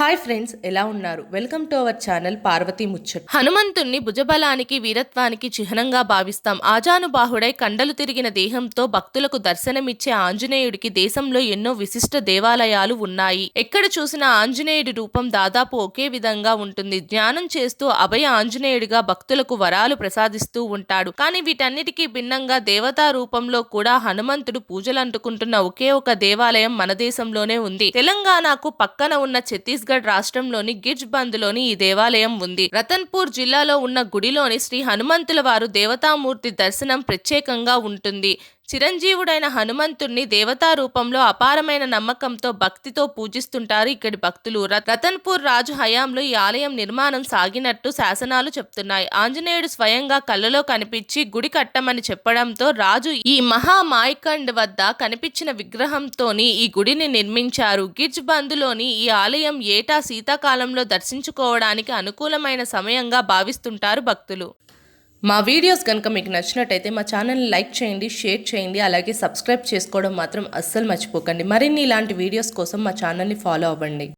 Hi friends, ఎలా ఉన్నారు? Welcome to our channel Parvati Muchchat. హనుమంతుణ్ణి భుజబలానికి వీరత్వానికి చిహ్నంగా భావిస్తాం. ఆజానుబాహుడై కండలు తిరిగిన దేహంతో భక్తులకు దర్శనమిచ్చే ఆంజనేయుడికి దేశంలో ఎన్నో విశిష్ట దేవాలయాలు ఉన్నాయి. ఎక్కడ చూసినా ఆంజనేయుడి రూపం దాదాపు ఒకే విధంగా ఉంటుంది. ధ్యానం చేస్తూ అభయ ఆంజనేయుడిగా భక్తులకు వరాలు ప్రసాదిస్తూ ఉంటాడు. కానీ వీటన్నిటికీ భిన్నంగా దేవతా రూపంలో కూడా హనుమంతుడు పూజలు అందుకుంటున్న ఒకే ఒక దేవాలయం మన దేశంలోనే ఉంది. తెలంగాణకు పక్కన ఉన్న ఛత్తీస్గఢ్ రాష్ట్రంలోని గిర్జ్ బంద్లోని ఈ దేవాలయం ఉంది. రతన్పూర్ జిల్లాలో ఉన్న గుడిలోని శ్రీ హనుమంతుల వారు దేవతామూర్తి దర్శనం ప్రత్యేకంగా ఉంటుంది. చిరంజీవుడైన హనుమంతుణ్ణి దేవతా రూపంలో అపారమైన నమ్మకంతో భక్తితో పూజిస్తుంటారు ఇక్కడి భక్తులు. రతన్పూర్ రాజు హయాంలో ఈ ఆలయం నిర్మాణం సాగినట్టు శాసనాలు చెప్తున్నాయి. ఆంజనేయుడు స్వయంగా కళ్ళలో కనిపించి గుడి కట్టమని చెప్పడంతో రాజు ఈ మహామాయకండ్ వద్ద కనిపించిన విగ్రహంతోని ఈ గుడిని నిర్మించారు. గిర్జ్ బంద్లోని ఈ ఆలయం ఏటా శీతాకాలంలో దర్శించుకోవడానికి అనుకూలమైన సమయంగా భావిస్తుంటారు భక్తులు. మా వీడియోస్ కనుక మీకు నచ్చినట్టయితే మా ఛానల్ని లైక్ చేయండి, షేర్ చేయండి, అలాగే సబ్స్క్రైబ్ చేసుకోవడం మాత్రం అస్సలు మర్చిపోకండి. మరిన్ని ఇలాంటి వీడియోస్ కోసం మా ఛానల్ని ఫాలో అవ్వండి.